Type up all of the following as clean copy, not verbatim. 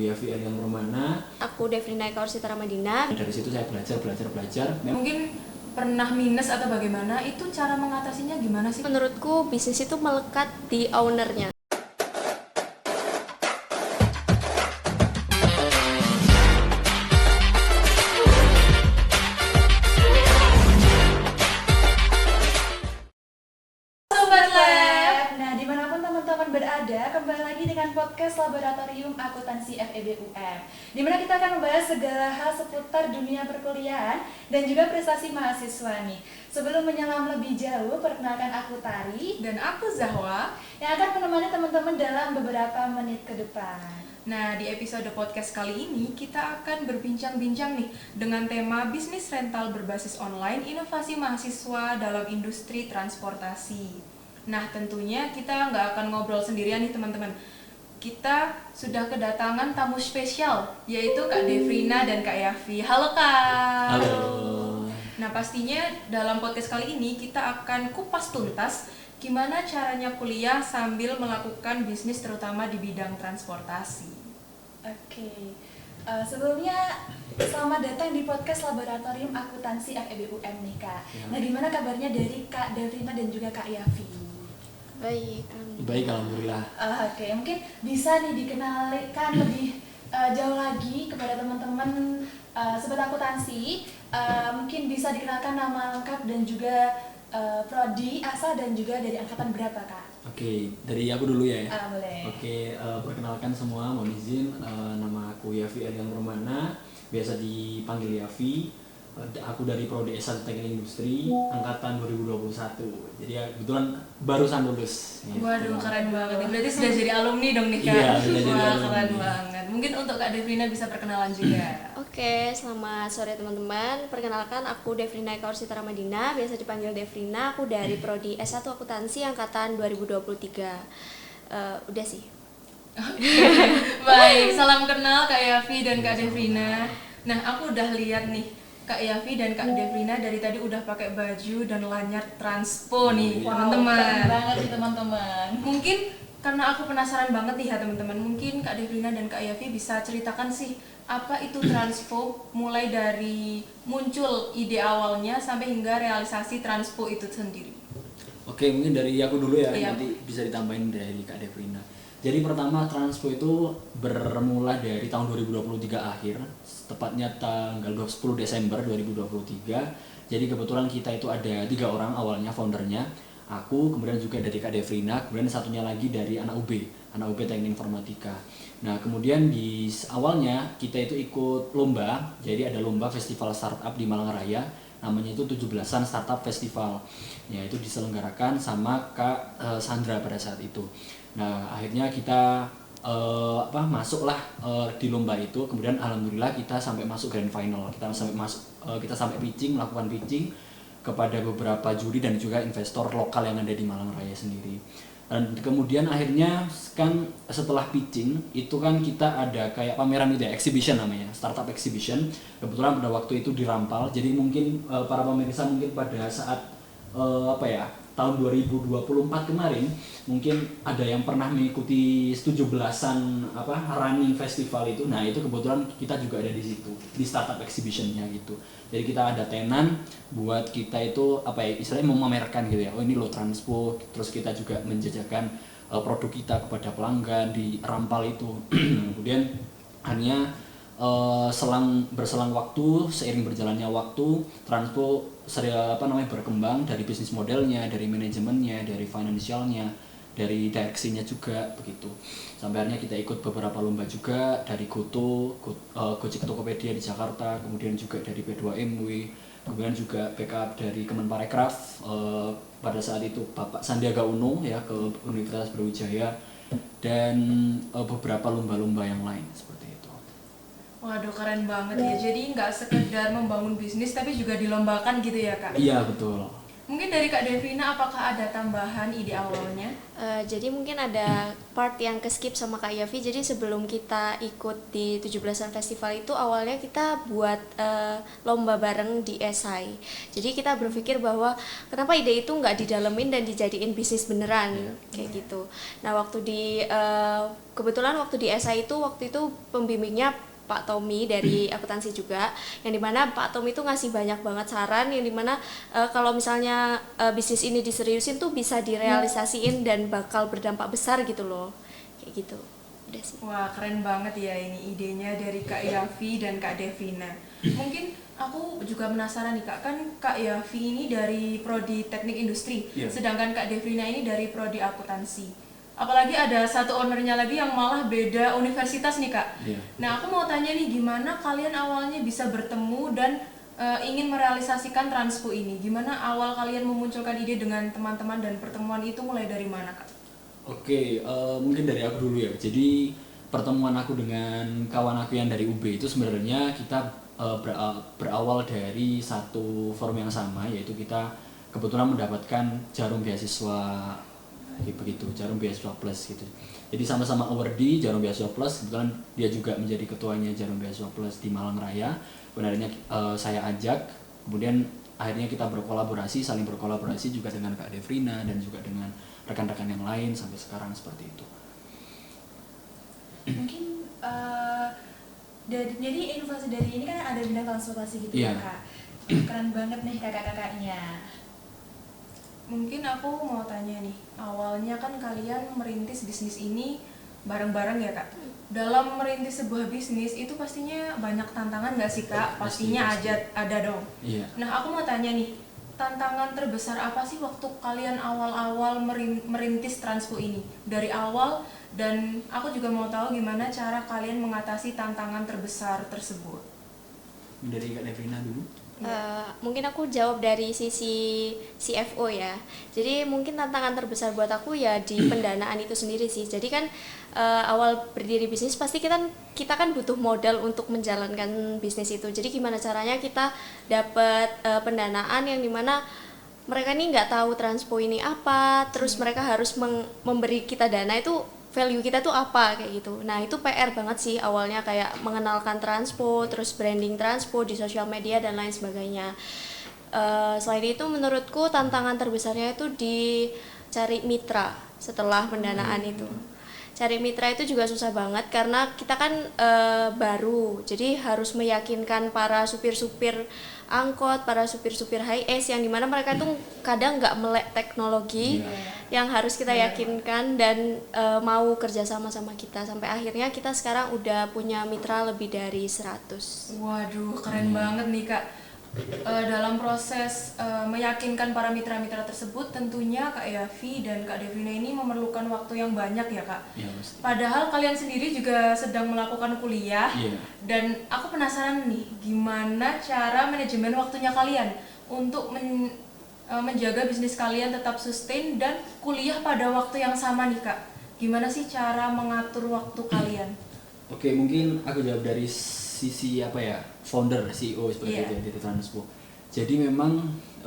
Yafi Elian Romana. Aku Devrina Eka Orsita Ramadina. Dari situ saya belajar. Mungkin pernah minus atau bagaimana, itu cara mengatasinya gimana sih? Menurutku bisnis itu melekat di ownernya. Berada, kembali lagi dengan podcast Laboratorium Akuntansi FEB UM, di mana kita akan membahas segala hal seputar dunia perkuliahan dan juga prestasi mahasiswa nih. Sebelum menyelam lebih jauh, perkenalkan aku Tari dan aku Zahwa yang akan menemani teman-teman dalam beberapa menit ke depan. Nah, di episode podcast kali ini kita akan berbincang-bincang nih dengan tema bisnis rental berbasis online, inovasi mahasiswa dalam industri transportasi. Nah, tentunya kita nggak akan ngobrol sendirian nih teman-teman. Kita sudah kedatangan tamu spesial, yaitu Kak Devrina dan Kak Yafi. Halo Kak. Halo. Nah, pastinya dalam podcast kali ini kita akan kupas tuntas gimana caranya kuliah sambil melakukan bisnis terutama di bidang transportasi. Oke. Sebelumnya selamat datang di podcast Laboratorium Akuntansi FEB UM nih Kak. Ya. Nah, gimana kabarnya dari Kak Devrina dan juga Kak Yafi? Baik, alhamdulillah. Oke, mungkin bisa nih dikenalkan lebih jauh lagi kepada teman-teman sobat akuntansi. Mungkin bisa dikenalkan nama lengkap dan juga prodi, asal dan juga dari angkatan berapa Kak? Oke, dari aku dulu ya. Boleh. Oke, perkenalkan semua, mohon izin, nama aku Yafi Elian Romana, biasa dipanggil Yafi. Aku dari prodi S1 Teknik Industri angkatan 2021. Jadi ya kebetulan barusan lulus. Waduh, keren banget. Berarti sudah jadi alumni dong nih Kak. Iya, sudah jadi alumni. Keren banget. Mungkin untuk Kak Devrina bisa perkenalan juga. Oke, selamat sore teman-teman. Perkenalkan aku Devrina Eka Orsita Ramadina, biasa dipanggil Devrina. Aku dari prodi S1 Akuntansi angkatan 2023. Udah sih. Baik, salam kenal Kak Yafi dan Kak Devrina. Nah, aku udah lihat nih Kak Yafi dan Kak Devrina dari tadi udah pakai baju dan lanyard transpo nih, teman-teman. Keren banget nih teman-teman. Mungkin karena aku penasaran banget nih ya teman-teman, mungkin Kak Devrina dan Kak Yafi bisa ceritakan sih apa itu transpo, mulai dari muncul ide awalnya sampai hingga realisasi transpo itu sendiri. Oke, mungkin dari aku dulu ya, Iya. nanti bisa ditambahin dari Kak Devrina. Jadi pertama transpo itu bermula dari tahun 2023 akhir, tepatnya tanggal 10 Desember 2023. Jadi kebetulan kita itu ada 3 orang awalnya foundernya, aku, kemudian juga dari Kak Devrina, kemudian satunya lagi dari anak UB Teknik Informatika. Nah kemudian di awalnya kita itu ikut lomba, jadi ada lomba festival startup di Malang Raya, namanya itu 17-an Startup Festival. Ya itu diselenggarakan sama Kak Sandra pada saat itu. Nah akhirnya kita masuklah di lomba itu, kemudian alhamdulillah kita sampai masuk grand final. Kita sampai pitching, melakukan pitching kepada beberapa juri dan juga investor lokal yang ada di Malang Raya sendiri. Dan kemudian akhirnya kan setelah pitching itu kan kita ada kayak pameran gitu ya, exhibition namanya, startup exhibition. Kebetulan pada waktu itu di Rampal. Jadi mungkin para pemirsa mungkin pada saat tahun 2024 kemarin mungkin ada yang pernah mengikuti 17-an running festival itu. Nah, itu kebetulan kita juga ada di situ, di startup exhibition-nya gitu. Jadi kita ada tenan buat kita itu istilahnya memamerkan gitu ya. Oh, ini lo transpo, terus kita juga menjajakan produk kita kepada pelanggan di Rampal itu. Kemudian akhirnya berselang waktu, seiring berjalannya waktu, transpo berkembang dari bisnis modelnya, dari manajemennya, dari finansialnya, dari direksinya juga begitu. Sampai akhirnya kita ikut beberapa lomba juga dari Gojek Tokopedia di Jakarta, kemudian juga dari P2MW, kemudian juga backup dari Kemenparekraf pada saat itu Bapak Sandiaga Uno ya ke Universitas Brawijaya, dan beberapa lomba-lomba yang lain seperti itu. Waduh, keren banget ya. Jadi nggak sekedar membangun bisnis tapi juga dilombakan gitu ya Kak? Iya betul. Mungkin dari Kak Devina, apakah ada tambahan ide awalnya? Jadi mungkin ada part yang keskip sama Kak Yafi. Jadi sebelum kita ikut di 17-an festival itu awalnya kita buat lomba bareng di SI. Jadi kita berpikir bahwa kenapa ide itu nggak didalemin dan dijadiin bisnis beneran kayak gitu. Nah kebetulan waktu di SI itu waktu itu pembimbingnya Pak Tommy dari akuntansi juga, yang dimana Pak Tommy itu ngasih banyak banget saran, yang dimana kalau misalnya bisnis ini diseriusin tuh bisa direalisasiin dan bakal berdampak besar gitu loh, kayak gitu. Udah sih. Wah, keren banget ya ini idenya dari Kak Yafi dan Kak Devina. Mungkin aku juga penasaran nih Kak, kan Kak Yafi ini dari Prodi Teknik Industri, sedangkan Kak Devina ini dari Prodi Akuntansi. Apalagi ada satu ownernya lagi yang malah beda universitas nih Kak. Nah, aku mau tanya nih, gimana kalian awalnya bisa bertemu dan ingin merealisasikan Transpo ini? Gimana awal kalian memunculkan ide dengan teman-teman dan pertemuan itu mulai dari mana Kak? Oke, mungkin dari aku dulu ya. Jadi pertemuan aku dengan kawan aku yang dari UB itu sebenarnya kita berawal dari satu forum yang sama, yaitu kita kebetulan mendapatkan jarum beasiswa begitu, jarum beasiswa plus gitu. Jadi sama-sama awardee jarum beasiswa plus, kebetulan dia juga menjadi ketuanya jarum beasiswa plus di Malang Raya. Benarnya saya ajak, kemudian akhirnya kita berkolaborasi, saling berkolaborasi juga dengan Kak Devrina dan juga dengan rekan-rekan yang lain sampai sekarang seperti itu. Mungkin jadi inovasi dari ini kan ada bidang transportasi gitu ya Kak. Keren banget nih kakak-kakaknya. Mungkin aku mau tanya nih, awalnya kan kalian merintis bisnis ini bareng-bareng ya Kak. Dalam merintis sebuah bisnis itu pastinya banyak tantangan nggak sih Kak? Pastinya pasti. ada dong. Iya. Nah, aku mau tanya nih, tantangan terbesar apa sih waktu kalian awal-awal merintis Transpo ini? Dari awal, dan aku juga mau tahu gimana cara kalian mengatasi tantangan terbesar tersebut. Dari Kak Devrina dulu. Mungkin aku jawab dari sisi CFO ya. Jadi mungkin tantangan terbesar buat aku ya di pendanaan itu sendiri sih. Jadi kan awal berdiri bisnis pasti kita kan butuh modal untuk menjalankan bisnis itu. Jadi gimana caranya kita dapat pendanaan yang dimana mereka ini nggak tahu Transpo ini apa, terus mereka harus memberi kita dana itu value kita tuh apa kayak gitu. Nah itu PR banget sih awalnya, kayak mengenalkan Transpo, terus branding Transpo di sosial media dan lain sebagainya. Selain itu menurutku tantangan terbesarnya itu di cari mitra setelah pendanaan itu. Cari mitra itu juga susah banget karena kita kan baru, jadi harus meyakinkan para supir-supir angkot, para supir-supir HiAce yang dimana mereka tuh kadang nggak melek teknologi yang harus kita yakinkan dan mau kerja sama kita, sampai akhirnya kita sekarang udah punya mitra lebih dari 100. Waduh, keren banget nih Kak. Dalam proses meyakinkan para mitra-mitra tersebut, tentunya Kak Yafi dan Kak Devina ini memerlukan waktu yang banyak ya Kak. Padahal kalian sendiri juga sedang melakukan kuliah. Dan aku penasaran nih, gimana cara manajemen waktunya kalian untuk menjaga bisnis kalian tetap sustain dan kuliah pada waktu yang sama nih Kak. Gimana sih cara mengatur waktu kalian? Oke, mungkin aku jawab dari sisi founder, CEO seperti itu dari Transpo. Jadi memang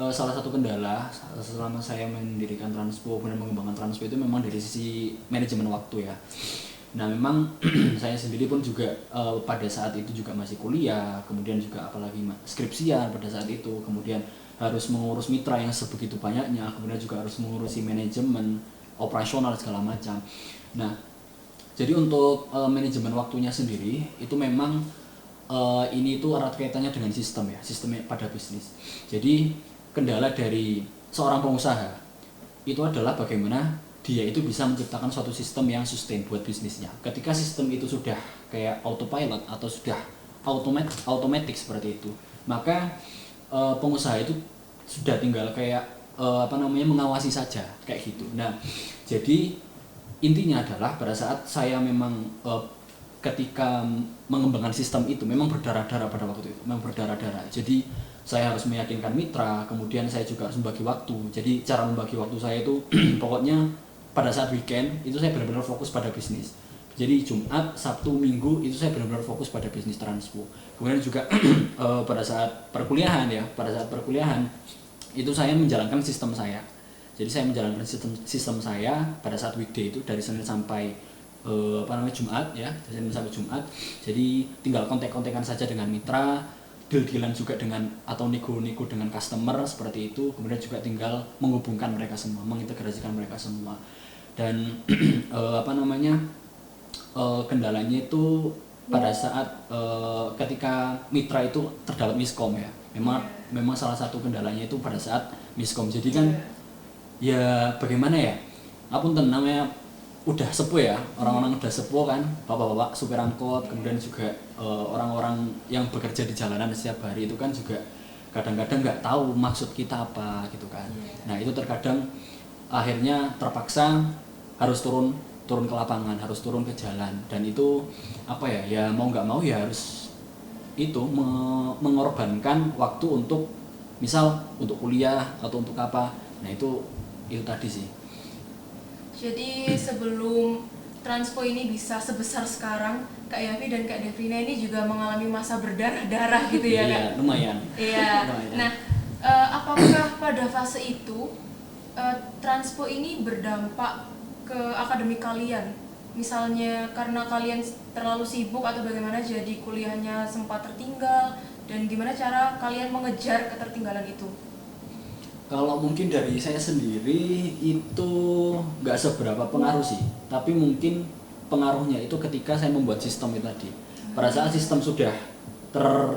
salah satu kendala selama saya mendirikan Transpo dan mengembangkan Transpo itu memang dari sisi manajemen waktu ya. Nah memang saya sendiri pun juga pada saat itu juga masih kuliah, kemudian juga apalagi skripsian pada saat itu, kemudian harus mengurus mitra yang sebegitu banyaknya, kemudian juga harus mengurusi manajemen, operasional segala macam. Nah jadi untuk manajemen waktunya sendiri itu memang ini itu erat kaitannya dengan sistemnya pada bisnis. Jadi kendala dari seorang pengusaha itu adalah bagaimana dia itu bisa menciptakan suatu sistem yang sustain buat bisnisnya. Ketika sistem itu sudah kayak autopilot atau sudah automatic seperti itu, maka pengusaha itu sudah tinggal kayak mengawasi saja kayak gitu. Nah, jadi intinya adalah pada saat saya memang ketika mengembangkan sistem itu memang berdarah-darah pada waktu itu, memang berdarah-darah. Jadi saya harus meyakinkan mitra, kemudian saya juga harus membagi waktu. Jadi cara membagi waktu saya itu pokoknya pada saat weekend itu saya benar-benar fokus pada bisnis. Jadi Jumat, Sabtu, Minggu itu saya benar-benar fokus pada bisnis Transpo. Kemudian juga pada saat perkuliahan itu saya menjalankan sistem saya. Jadi saya menjalankan sistem saya pada saat weekday itu dari Senin sampai Jumat ya, dari Senin sampai Jumat. Jadi tinggal kontek-kontekan saja dengan mitra, deal-dealan juga dengan atau nego-nego dengan customer seperti itu. Kemudian juga tinggal menghubungkan mereka semua, mengintegrasikan mereka semua. Dan kendalanya itu pada saat ketika mitra itu terdapat miskom ya. Memang salah satu kendalanya itu pada saat miskom. Jadi kan ya bagaimana ya? Apunten namanya udah sepuh ya, orang-orang udah sepuh kan, bapak-bapak supir angkot, kemudian juga orang-orang yang bekerja di jalanan setiap hari itu kan juga kadang-kadang nggak tahu maksud kita apa gitu kan. Nah itu terkadang akhirnya terpaksa harus turun ke lapangan, harus turun ke jalan, dan itu ya mau nggak mau ya harus itu mengorbankan waktu untuk misal untuk kuliah atau untuk apa. Nah itu tadi sih. Jadi sebelum Transpo ini bisa sebesar sekarang, Kak Yafi dan Kak Devrina ini juga mengalami masa berdarah-darah gitu ya, Kak? Iya, lumayan. Iya. Nah, apakah pada fase itu Transpo ini berdampak ke akademik kalian? Misalnya karena kalian terlalu sibuk atau bagaimana jadi kuliahnya sempat tertinggal, dan gimana cara kalian mengejar ketertinggalan itu? Kalau mungkin dari saya sendiri itu nggak seberapa pengaruh sih, tapi mungkin pengaruhnya itu ketika saya membuat sistem itu tadi. Pada saat sistem sudah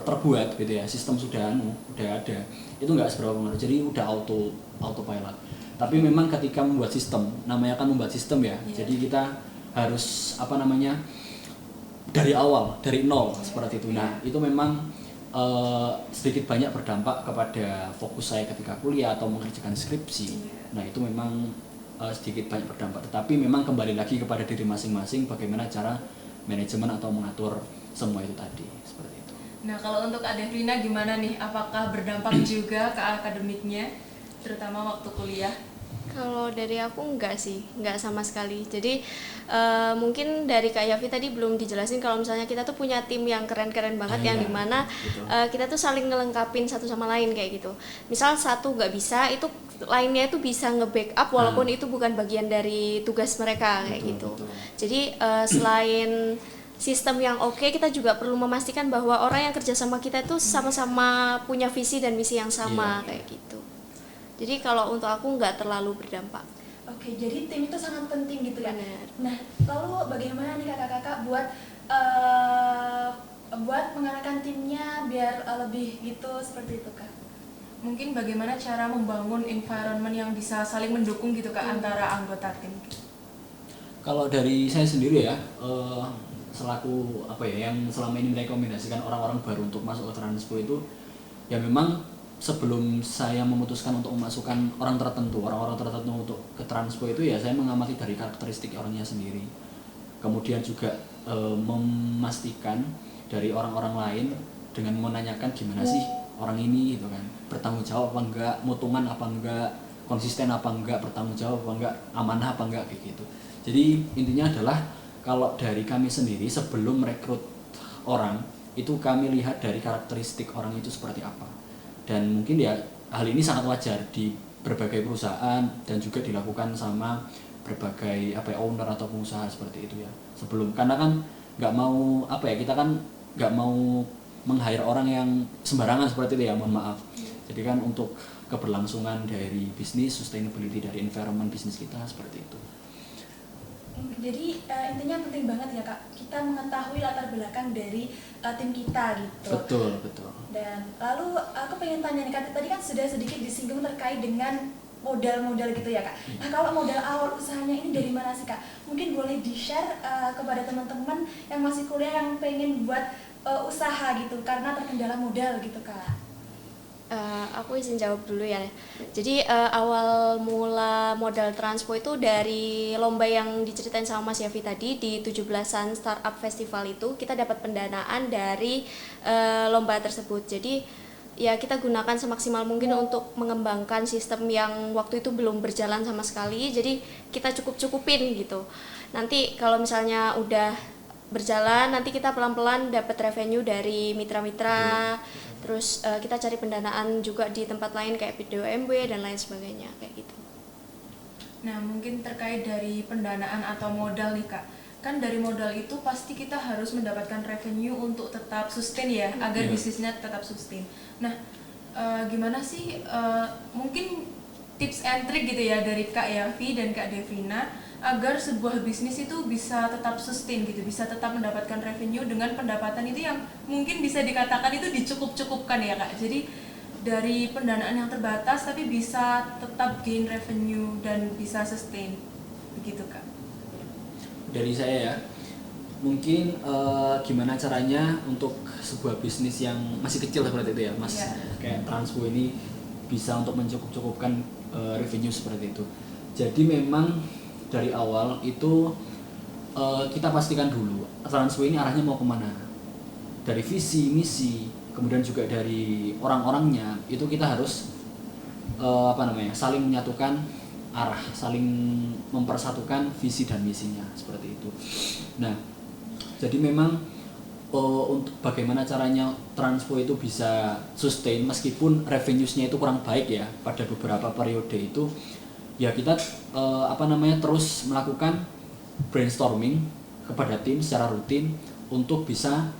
terbuat gitu ya, sistem sudah ada, itu nggak seberapa pengaruh. Jadi udah autopilot. Tapi memang ketika membuat sistem, namanya kan membuat sistem ya. Jadi kita harus dari awal, dari nol seperti itu. Nah itu memang sedikit banyak berdampak kepada fokus saya ketika kuliah atau mengerjakan skripsi. Nah itu memang sedikit banyak berdampak, tetapi memang kembali lagi kepada diri masing-masing bagaimana cara manajemen atau mengatur semua itu tadi, seperti itu. Nah kalau untuk Adevrina gimana nih, apakah berdampak juga ke akademiknya, terutama waktu kuliah? Kalau dari aku enggak sih, enggak sama sekali. Jadi mungkin dari Kak Yafi tadi belum dijelasin kalau misalnya kita tuh punya tim yang keren-keren banget, yang dimana kita tuh saling ngelengkapin satu sama lain kayak gitu. Misal satu nggak bisa, itu lainnya itu bisa nge-backup walaupun itu bukan bagian dari tugas mereka kayak gitu. Jadi selain sistem yang oke, kita juga perlu memastikan bahwa orang yang kerja sama kita itu sama-sama punya visi dan misi yang sama kayak gitu. Jadi kalau untuk aku nggak terlalu berdampak. Oke, jadi tim itu sangat penting gitu ya. Benar. Nah, lalu bagaimana nih kakak-kakak buat mengarahkan timnya biar lebih gitu seperti itu, Kak? Mungkin bagaimana cara membangun environment yang bisa saling mendukung gitu, Kak, antara anggota tim? Kalau dari saya sendiri ya, selaku yang selama ini merekomendasikan orang-orang baru untuk masuk ke Transpo itu, ya memang sebelum saya memutuskan untuk memasukkan orang-orang tertentu untuk ke Transpo itu ya saya mengamati dari karakteristik orangnya sendiri. Kemudian juga memastikan dari orang-orang lain dengan menanyakan gimana sih orang ini gitu kan. Bertanggung jawab apa enggak, mutungan apa enggak, konsisten apa enggak, bertanggung jawab apa enggak, amanah apa enggak kayak gitu. Jadi intinya adalah kalau dari kami sendiri sebelum merekrut orang itu kami lihat dari karakteristik orang itu seperti apa. Dan mungkin ya hal ini sangat wajar di berbagai perusahaan dan juga dilakukan sama berbagai owner atau pengusaha seperti itu ya. Sebelum, karena kan nggak mau kita kan nggak mau meng-hire orang yang sembarangan seperti itu ya, mohon maaf. Jadi kan untuk keberlangsungan dari bisnis, sustainability dari environment bisnis kita seperti itu. Jadi intinya penting banget ya, Kak, kita mengetahui latar belakang dari tim kita gitu. Betul. Dan lalu aku pengen tanya nih, Kak, tadi kan sudah sedikit disinggung terkait dengan modal-modal gitu ya, Kak. Nah kalau modal awal usahanya ini dari mana sih, Kak? Mungkin boleh di-share kepada teman-teman yang masih kuliah yang pengen buat usaha gitu karena terkendala modal gitu, Kak. Aku izin jawab dulu ya. Jadi awal mula modal Transpo itu dari lomba yang diceritain sama Mas Yafi tadi di 17-an Startup Festival itu kita dapat pendanaan dari lomba tersebut. Jadi ya kita gunakan semaksimal mungkin untuk mengembangkan sistem yang waktu itu belum berjalan sama sekali. Jadi kita cukup-cukupin gitu. Nanti kalau misalnya udah berjalan nanti kita pelan-pelan dapat revenue dari mitra-mitra, terus kita cari pendanaan juga di tempat lain kayak PDOMB dan lain sebagainya kayak gitu. Nah, mungkin terkait dari pendanaan atau modal nih Kak. Kan dari modal itu pasti kita harus mendapatkan revenue untuk tetap sustain ya, agar bisnisnya tetap sustain. Nah, gimana sih mungkin tips and trick gitu ya dari Kak Yafi dan Kak Devrina agar sebuah bisnis itu bisa tetap sustain gitu, bisa tetap mendapatkan revenue dengan pendapatan itu yang mungkin bisa dikatakan itu dicukup-cukupkan ya Kak. Jadi dari pendanaan yang terbatas tapi bisa tetap gain revenue dan bisa sustain. Begitu Kak. Dari saya ya, mungkin gimana caranya untuk sebuah bisnis yang masih kecil seperti itu ya Mas, kayak Transpo ini bisa untuk mencukup-cukupkan revenue seperti itu. Jadi memang dari awal itu kita pastikan dulu Transpo ini arahnya mau kemana, dari visi, misi, kemudian juga dari orang-orangnya itu kita harus saling menyatukan arah, saling mempersatukan visi dan misinya seperti itu. Nah, jadi memang untuk bagaimana caranya Transpo itu bisa sustain meskipun revenue-nya itu kurang baik ya pada beberapa periode itu, ya kita terus melakukan brainstorming kepada tim secara rutin untuk bisa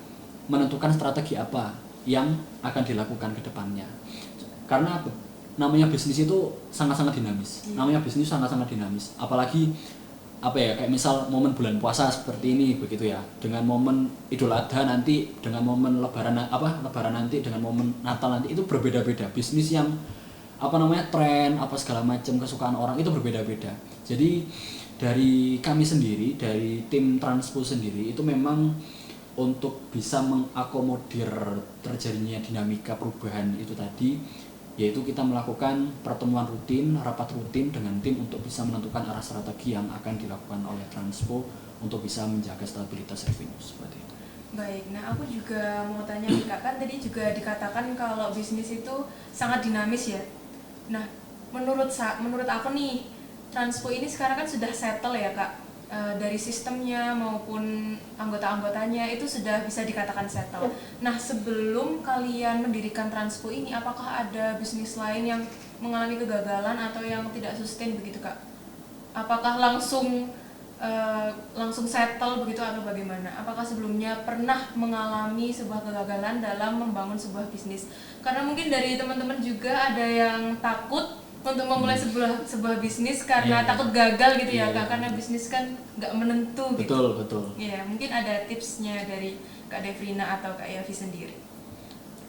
menentukan strategi apa yang akan dilakukan ke depannya. Karena namanya bisnis itu sangat-sangat dinamis. Namanya bisnis sangat-sangat dinamis. Apalagi kayak misal momen bulan puasa seperti ini begitu ya. Dengan momen Idul Adha nanti, dengan momen lebaran nanti, dengan momen Natal nanti itu berbeda-beda. Bisnis yang tren segala macam kesukaan orang itu berbeda-beda. Jadi dari kami sendiri, dari tim Transpo sendiri itu memang untuk bisa mengakomodir terjadinya dinamika perubahan itu tadi, yaitu kita melakukan pertemuan rutin, rapat rutin dengan tim untuk bisa menentukan arah strategi yang akan dilakukan oleh Transpo untuk bisa menjaga stabilitas revenue seperti itu. Baik, nah aku juga mau tanya nih Kak, kan tadi juga dikatakan kalau bisnis itu sangat dinamis ya. Nah, menurut aku nih, Transpo ini sekarang kan sudah settle ya Kak, dari sistemnya maupun anggota-anggotanya itu sudah bisa dikatakan settle. Nah, sebelum kalian mendirikan Transpo ini, apakah ada bisnis lain yang mengalami kegagalan atau yang tidak sustain begitu Kak? Apakah langsung settle begitu atau bagaimana? Apakah sebelumnya pernah mengalami sebuah kegagalan dalam membangun sebuah bisnis? Karena mungkin dari teman-teman juga ada yang takut untuk memulai sebuah bisnis karena takut gagal gitu ya Kak, karena bisnis kan nggak menentu gitu. Betul. Iya, mungkin ada tipsnya dari Kak Devrina atau Kak Yafi sendiri.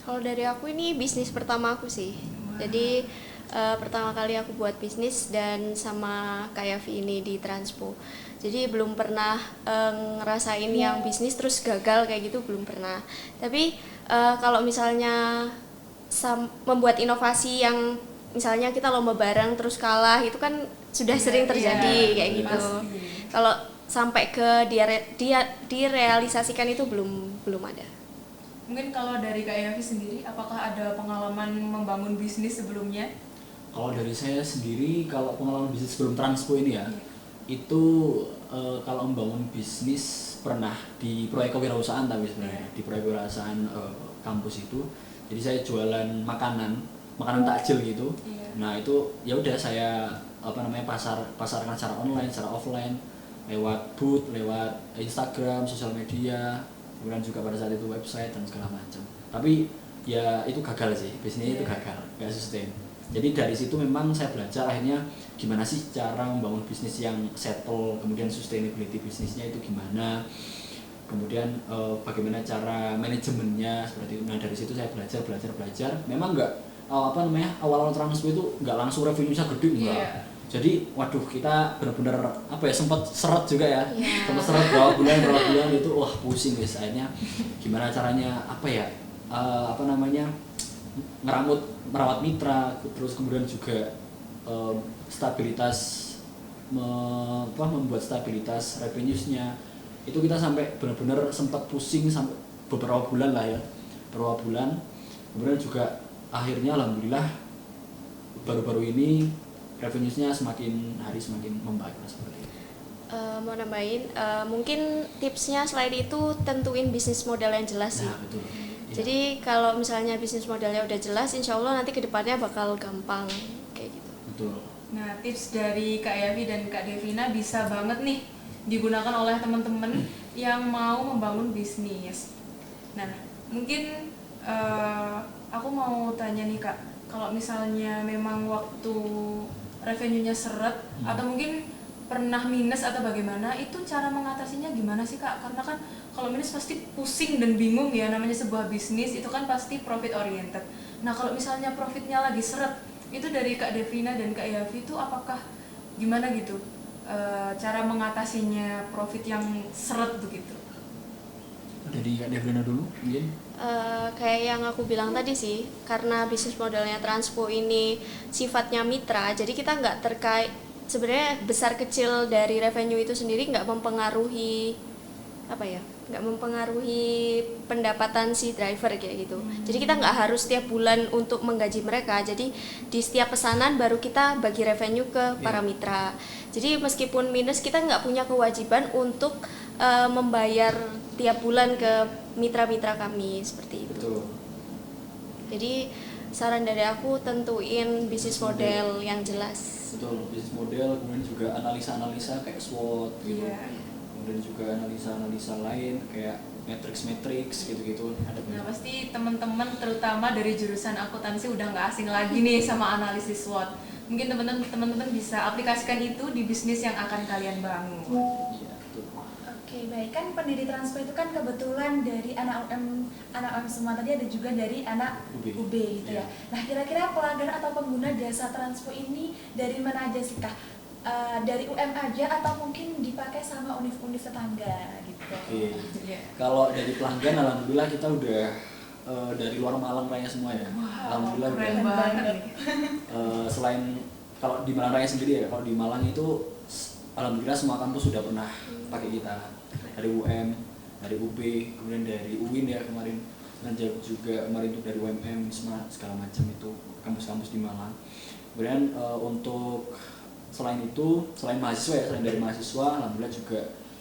Kalau dari aku ini bisnis pertama aku sih. Jadi pertama kali aku buat bisnis dan sama Kak Yafi ini di Transpo. Jadi belum pernah ngerasain yang bisnis terus gagal kayak gitu, belum pernah. Tapi kalau misalnya membuat inovasi yang misalnya kita lomba bareng terus kalah, itu kan sudah sering terjadi kayak gitu. Kalau sampai ke direalisasikan itu belum ada. Mungkin kalau dari Kak Yafi sendiri, apakah ada pengalaman membangun bisnis sebelumnya? Kalau dari saya sendiri, kalau pengalaman bisnis sebelum Transpo ini ya, itu kalau membangun bisnis pernah di proyek kewirausahaan, tapi sebenarnya di proyek kewirausahaan kampus itu. Jadi saya jualan makanan takjil gitu. Nah itu ya udah saya pasarkan secara online, secara offline, lewat booth, lewat Instagram, sosial media, kemudian juga pada saat itu website dan segala macam. Tapi ya itu gagal sih, bisnisnya itu gagal, nggak sustain. Jadi dari situ memang saya belajar akhirnya gimana sih cara membangun bisnis yang settle, kemudian sustainability bisnisnya itu gimana, kemudian bagaimana cara manajemennya seperti itu. Nah dari situ saya belajar. Memang nggak awal-awal Transpo itu nggak langsung revenue-nya gede enggak. Jadi waduh kita benar-benar sempat seret juga ya. Sempat seret berapa bulan itu wah pusing guys. Akhirnya gimana caranya merawat mitra, terus kemudian juga membuat stabilitas revenue-nya. Itu kita sampai benar-benar sempat pusing sampai beberapa bulan. Kemudian juga akhirnya alhamdulillah baru-baru ini revenue-nya semakin hari semakin membaik seperti itu. Mau nambahin, mungkin tipsnya selain itu tentuin bisnis model yang jelas sih. Nah, betul. Iya. Jadi kalau misalnya bisnis modelnya udah jelas, insya Allah nanti kedepannya bakal gampang kayak gitu. Betul. Nah, tips dari Kak Yavi dan Kak Devina bisa banget nih digunakan oleh teman-teman yang mau membangun bisnis. Nah, mungkin aku mau tanya nih Kak, kalau misalnya memang waktu revenue-nya seret atau mungkin pernah minus atau bagaimana, itu cara mengatasinya gimana sih Kak? Karena kan kalau minus pasti pusing dan bingung ya, namanya sebuah bisnis itu kan pasti profit oriented. Nah, kalau misalnya profitnya lagi seret, itu dari Kak Devina dan Kak Yavi itu apakah gimana gitu cara mengatasinya profit yang seret begitu? Dari Kak Devina dulu mungkin. Kayak yang aku bilang tadi sih, karena bisnis modelnya Transpo ini sifatnya mitra, jadi kita nggak terkait, sebenarnya besar kecil dari revenue itu sendiri nggak mempengaruhi nggak mempengaruhi pendapatan si driver kayak gitu. Jadi kita nggak harus setiap bulan untuk menggaji mereka, jadi di setiap pesanan baru kita bagi revenue ke para mitra. Jadi meskipun minus, kita nggak punya kewajiban untuk membayar tiap bulan ke mitra-mitra kami seperti itu. Betul. Jadi saran dari aku tentuin bisnis model yang jelas. Betul, bisnis model, kemudian juga analisa-analisa kayak SWOT gitu. Iya. Kemudian juga analisa-analisa lain kayak matrix gitu-gitu. Nah, pasti teman-teman terutama dari jurusan akuntansi udah nggak asing lagi nih sama analisis SWOT. Mungkin teman-teman bisa aplikasikan itu di bisnis yang akan kalian bangun. Iya, betul. Oke, baik, kan pendiri Transpo itu kan kebetulan dari anak UM semua, tadi ada juga dari anak UB gitu ya. Nah, kira-kira pelanggan atau pengguna jasa Transpo ini dari mana aja sih Kak? Dari UM aja atau mungkin dipakai sama univ-univ tetangga gitu? Oke. Iya. Kalau dari pelanggan, alhamdulillah kita udah dari luar Malang Raya semua ya. Alhamdulillah Keren udah. banget nih. Selain kalau di Malang Raya sendiri ya, kalau di Malang itu alhamdulillah semua kampus sudah pernah pakai kita, dari UM, dari UB, kemudian dari UIN ya kemarin, dan juga kemarin itu dari UMM, segala macam itu kampus-kampus di Malang. Kemudian untuk selain mahasiswa ya, selain dari mahasiswa, alhamdulillah juga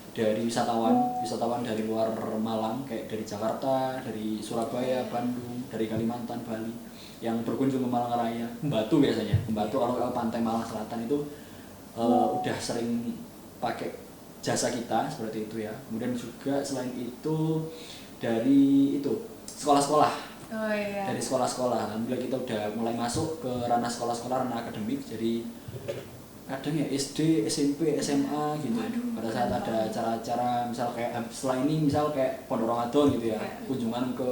dari wisatawan dari luar Malang, kayak dari Jakarta, dari Surabaya, Bandung, dari Kalimantan, Bali, yang berkunjung ke Malang Raya, Batu biasanya, Batu kalau ke pantai Malang Selatan itu udah sering pakai jasa kita seperti itu ya. Kemudian juga selain itu dari itu sekolah-sekolah. Oh iya. Dari sekolah-sekolah, alhamdulillah kita udah mulai masuk ke ranah sekolah-sekolah, ranah akademik. Jadi kadang ya SD, SMP, SMA gitu. Pada saat ada acara-acara misal kayak setelah ini misal kayak Pondok Ramadan gitu ya, kunjungan ke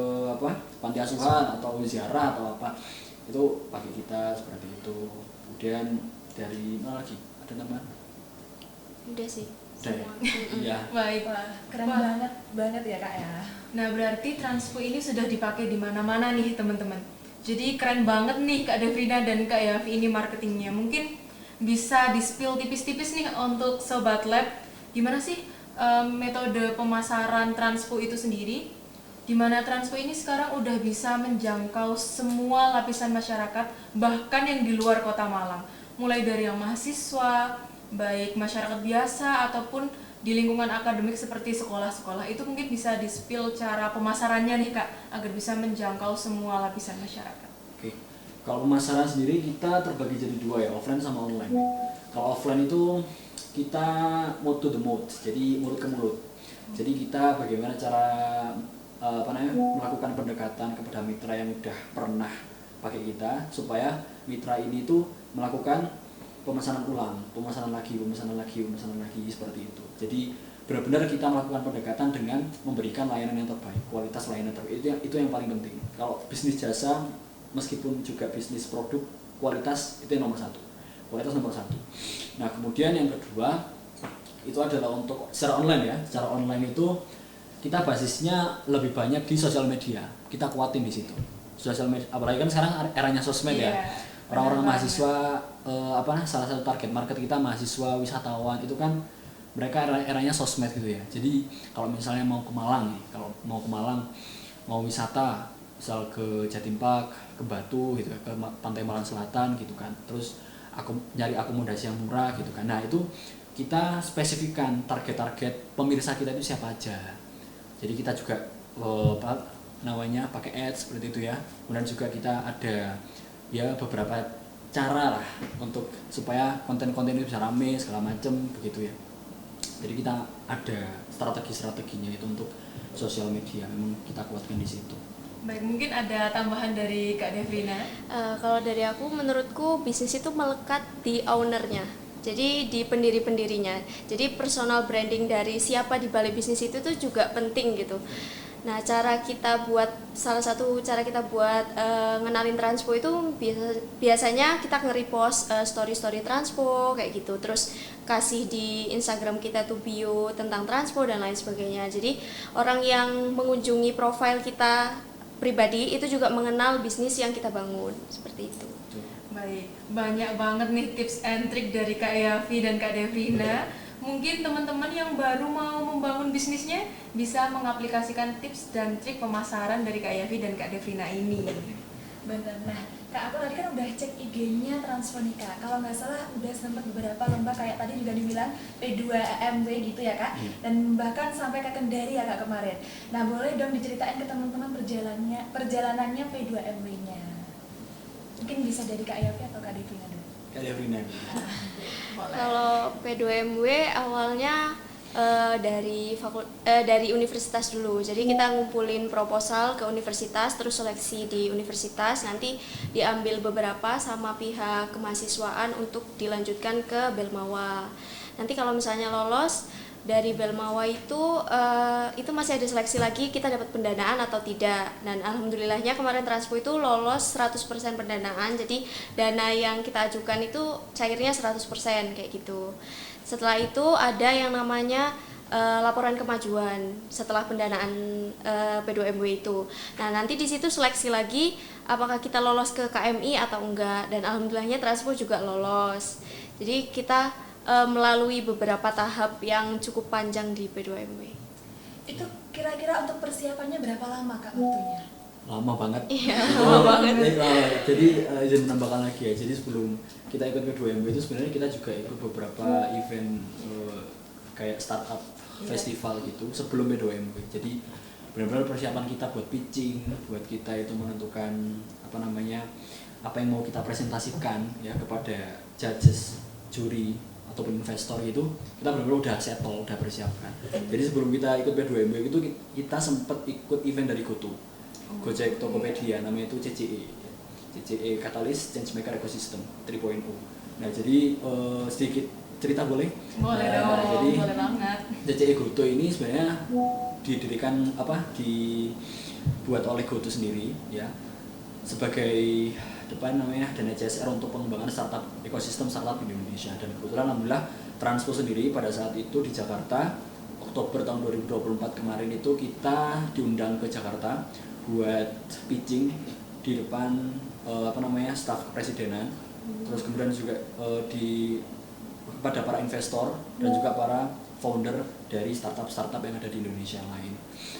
panti asuhan atau ziarah atau apa, itu pakai kita seperti itu. Kemudian dari mana lagi? Ada tambahan? Udah sih. Udah ya? Iya. Baik. Wah, keren Wah. banget ya Kak ya. Nah, berarti Transpo ini sudah dipakai di mana-mana nih, teman-teman. Jadi keren banget nih Kak Devina dan Kak Yavi ini marketingnya. Mungkin bisa di-spill tipis-tipis nih untuk Sobat Lab. Gimana sih metode pemasaran Transpo itu sendiri? Di mana Transpo ini sekarang udah bisa menjangkau semua lapisan masyarakat, bahkan yang di luar Kota Malang. Mulai dari yang mahasiswa, baik masyarakat biasa ataupun di lingkungan akademik seperti sekolah-sekolah, itu mungkin bisa di-spill cara pemasarannya nih Kak, agar bisa menjangkau semua lapisan masyarakat. Oke. Kalau pemasaran sendiri kita terbagi jadi dua ya, offline sama online. Kalau offline itu kita mouth to the mouth, jadi mulut ke mulut. Jadi kita bagaimana cara melakukan pendekatan kepada mitra yang udah pernah pakai kita, supaya mitra ini tuh melakukan pemesanan ulang, pemesanan lagi seperti itu. Jadi benar-benar kita melakukan pendekatan dengan memberikan layanan yang terbaik, kualitas layanan terbaik. Itu yang paling penting. Kalau bisnis jasa, meskipun juga bisnis produk, kualitas itu yang nomor satu. Kualitas nomor satu. Nah, kemudian yang kedua itu adalah untuk secara online ya. Secara online itu kita basisnya lebih banyak di sosial media. Kita kuatin di situ. Sosial media, apalagi kan sekarang eranya sosmed ya. Orang-orang mahasiswa salah satu target market kita mahasiswa wisatawan itu kan mereka eranya sosmed gitu ya. Jadi kalau misalnya mau ke Malang nih, mau wisata, misal ke Jatim Park, ke Batu gitu, ke pantai Malang Selatan gitu kan. Terus aku nyari akomodasi yang murah gitu kan. Nah, itu kita spesifikkan target-target pemirsa kita itu siapa aja. Jadi kita juga pakai ads seperti itu ya. Kemudian juga kita ada ya beberapa cara lah untuk supaya konten-konten itu bisa rame segala macem begitu ya. Jadi kita ada strategi-strateginya itu untuk sosial media, memang kita kuatkan di situ. Baik, mungkin ada tambahan dari Kak Devrina. Kalau dari aku, menurutku bisnis itu melekat di ownernya. Jadi di pendiri-pendirinya. Jadi personal branding dari siapa di balik bisnis itu tuh juga penting gitu. Nah, salah satu cara kita buat ngenalin Transpo itu biasanya kita nge-repost story-story Transpo kayak gitu. Terus kasih di Instagram kita tuh bio tentang Transpo dan lain sebagainya. Jadi orang yang mengunjungi profile kita pribadi itu juga mengenal bisnis yang kita bangun, seperti itu. Baik, banyak banget nih tips and trik dari Kak Yafi dan Kak Devrina. Mungkin teman-teman yang baru mau membangun bisnisnya bisa mengaplikasikan tips dan trik pemasaran dari Kak Yafi dan Kak Devrina ini. Bener. Nah, Kak, aku tadi kan udah cek IG-nya Transpo nih, Kak. Kalau nggak salah udah sempat beberapa lomba kayak tadi juga dibilang P2MW gitu ya, Kak. Dan bahkan sampai ke Kendari ya, Kak, kemarin. Nah, boleh dong diceritain ke teman-teman perjalanannya P2MW-nya. Mungkin bisa dari Kak Yafi atau Kak Devrina dulu. Kak Devrina. Kalau P2MW awalnya dari universitas dulu. Jadi kita ngumpulin proposal ke universitas, terus seleksi di universitas, nanti diambil beberapa sama pihak kemahasiswaan untuk dilanjutkan ke Belmawa. Nanti kalau misalnya lolos dari Belmawa itu masih ada seleksi lagi, kita dapat pendanaan atau tidak. Dan alhamdulillahnya kemarin Transpo itu lolos 100% pendanaan. Jadi dana yang kita ajukan itu cairnya 100% kayak gitu. Setelah itu ada yang namanya laporan kemajuan setelah pendanaan P2MW itu. Nah, nanti di situ seleksi lagi apakah kita lolos ke KMI atau enggak, dan alhamdulillahnya Transpo juga lolos. Jadi kita melalui beberapa tahap yang cukup panjang di P2MW. Itu kira-kira untuk persiapannya berapa lama, Kak, waktunya? Lama banget. Iya, lama banget. Jadi izin menambahkan lagi ya. Jadi sebelum kita ikut P2MW itu sebenarnya kita juga ikut beberapa event kayak startup festival gitu sebelum P2MW. Jadi benar-benar persiapan kita buat pitching, buat kita itu menentukan apa yang mau kita presentasikan ya kepada judges, juri ataupun investor itu kita benar-benar udah settle, udah persiapkan. Jadi sebelum kita ikut P2MW itu kita sempat ikut event dari Gojek Tokopedia, namanya itu CCE Catalyst Changemaker Ecosystem 3.0. Nah, jadi sedikit cerita boleh? Boleh dong, jadi boleh banget. CCE Goto ini sebenarnya dibuat oleh Goto sendiri ya sebagai dana CSR untuk pengembangan ekosistem startup di Indonesia. Dan kebetulan alhamdulillah Transpo sendiri pada saat itu di Jakarta Oktober tahun 2024 kemarin itu kita diundang ke Jakarta buat pitching di depan staf kepresidenan, terus kemudian juga kepada para investor dan juga para founder dari startup yang ada di Indonesia lain.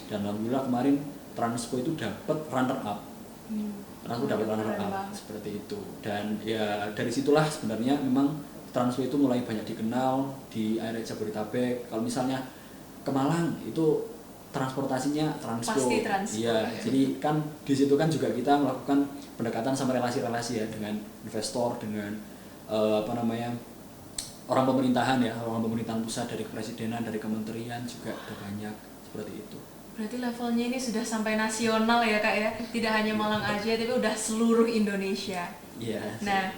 Dan alhamdulillah kemarin Transpo itu dapat runner up. Seperti itu. Dan ya dari situlah sebenarnya memang Transpo itu mulai banyak dikenal di area Jabodetabek. Kalau misalnya ke Malang itu transportasinya Transpo. Pasti Transpo. Iya, jadi kan di situ kan juga kita melakukan pendekatan sama relasi-relasi ya dengan investor, dengan orang pemerintahan ya, orang pemerintahan pusat, dari kepresidenan, dari kementerian juga ada banyak seperti itu. Berarti levelnya ini sudah sampai nasional ya, Kak ya? Tidak hanya Malang aja, tapi udah seluruh Indonesia. Iya. Nah,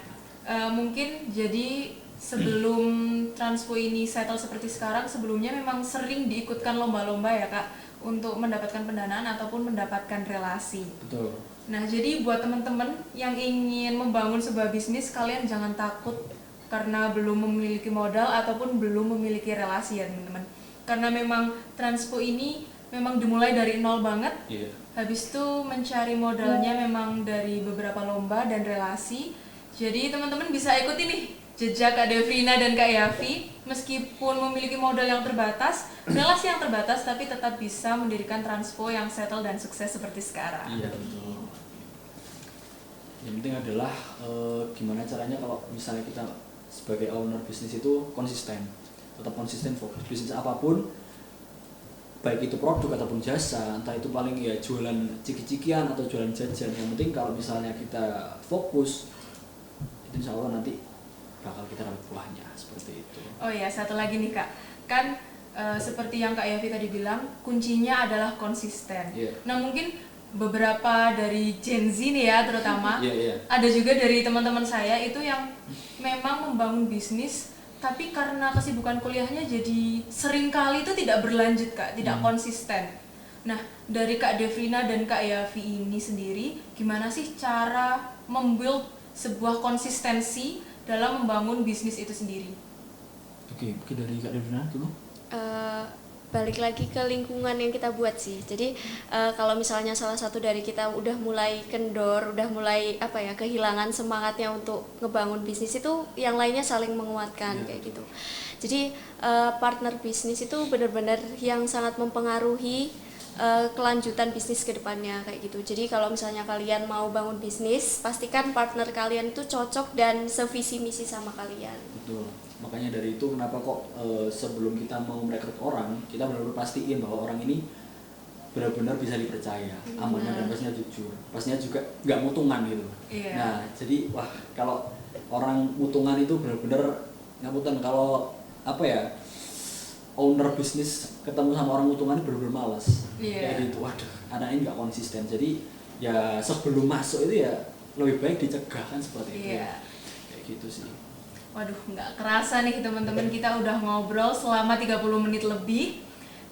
mungkin jadi sebelum Transpo ini settle seperti sekarang, sebelumnya memang sering diikutkan lomba-lomba ya, Kak, untuk mendapatkan pendanaan ataupun mendapatkan relasi. Betul. Nah, jadi buat teman-teman yang ingin membangun sebuah bisnis, kalian jangan takut karena belum memiliki modal ataupun belum memiliki relasi ya, teman-teman. Karena memang Transpo ini memang dimulai dari nol banget. Iya. Habis itu mencari modalnya memang dari beberapa lomba dan relasi. Jadi teman-teman bisa ikuti nih jejak Kak Devrina dan Kak Yafi, meskipun memiliki modal yang terbatas, relasi yang terbatas, tapi tetap bisa mendirikan Transpo yang settle dan sukses seperti sekarang. Iya, betul. Yang penting adalah gimana caranya kalau misalnya kita sebagai owner bisnis itu konsisten. tetap konsisten fokus bisnis apapun, baik itu produk ataupun jasa, entah itu paling ya jualan ciki-cikian atau jualan jajan. Yang penting kalau misalnya kita fokus, itu insya Allah nanti bakal kita dapat buahnya seperti itu. Oh ya, satu lagi nih Kak, kan seperti yang Kak Yafi tadi bilang, kuncinya adalah konsisten. Yeah. Nah mungkin beberapa dari Gen Z nih ya terutama, Yeah. ada juga dari teman-teman saya itu yang memang membangun bisnis, tapi karena kesibukan kuliahnya jadi seringkali itu tidak berlanjut Kak, tidak konsisten. Nah dari Kak Devrina dan Kak Yafi ini sendiri, gimana sih cara membuild sebuah konsistensi dalam membangun bisnis itu sendiri? Oke, mungkin dari Kak Devrina dulu. Balik lagi ke lingkungan yang kita buat sih. Jadi kalau misalnya salah satu dari kita udah mulai kendor, udah mulai kehilangan semangatnya untuk ngebangun bisnis, itu yang lainnya saling menguatkan kayak gitu. Jadi partner bisnis itu benar-benar yang sangat mempengaruhi kelanjutan bisnis ke depannya kayak gitu. Jadi kalau misalnya kalian mau bangun bisnis, pastikan partner kalian itu cocok dan sevisi misi sama kalian. Betul. Makanya dari itu kenapa kok sebelum kita mau merekrut orang, kita benar-benar pastiin bahwa orang ini benar-benar bisa dipercaya, amanah dan pastinya jujur, pastinya juga nggak mutungan gitu. Iya. Nah jadi kalau orang mutungan itu benar-benar ngapunten, kalau owner bisnis ketemu sama orang mutungan benar-benar malas. Iya. Kayak gitu, waduh anak ini nggak konsisten. Jadi ya sebelum masuk itu ya lebih baik dicegah kan seperti itu. Iya. Kayak gitu sih. Waduh, nggak kerasa nih teman-teman, kita udah ngobrol selama 30 menit lebih.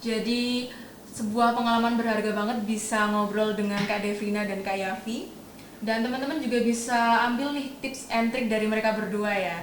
Jadi sebuah pengalaman berharga banget bisa ngobrol dengan Kak Devrina dan Kak Yafi. Dan teman-teman juga bisa ambil nih tips and trick dari mereka berdua ya.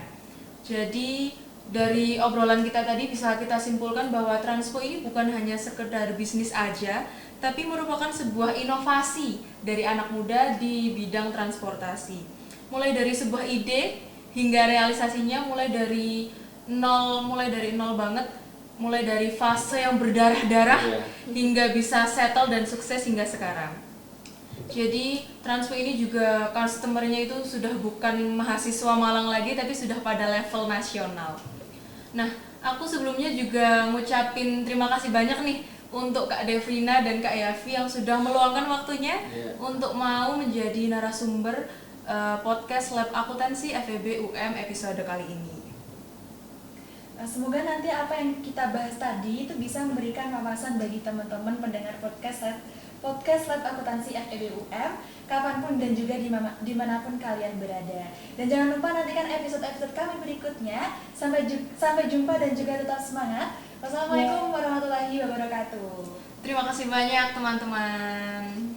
Jadi dari obrolan kita tadi bisa kita simpulkan bahwa Transpo ini bukan hanya sekedar bisnis aja, tapi merupakan sebuah inovasi dari anak muda di bidang transportasi. Mulai dari sebuah ide hingga realisasinya mulai dari nol banget, mulai dari fase yang berdarah-darah hingga bisa settle dan sukses hingga sekarang. Jadi Transpo ini juga customer-nya itu sudah bukan mahasiswa Malang lagi, tapi sudah pada level nasional. Nah, aku sebelumnya juga ngucapin terima kasih banyak nih untuk Kak Devrina dan Kak Yafi yang sudah meluangkan waktunya untuk mau menjadi narasumber podcast Lab Akuntansi FEB UM episode kali ini. Semoga nanti apa yang kita bahas tadi itu bisa memberikan wawasan bagi teman-teman pendengar podcast Lab Akuntansi FEB UM kapanpun dan juga dimanapun kalian berada. Dan jangan lupa nantikan episode-episode kami berikutnya. Sampai jumpa dan juga tetap semangat. Wassalamualaikum warahmatullahi wabarakatuh. Terima kasih banyak teman-teman.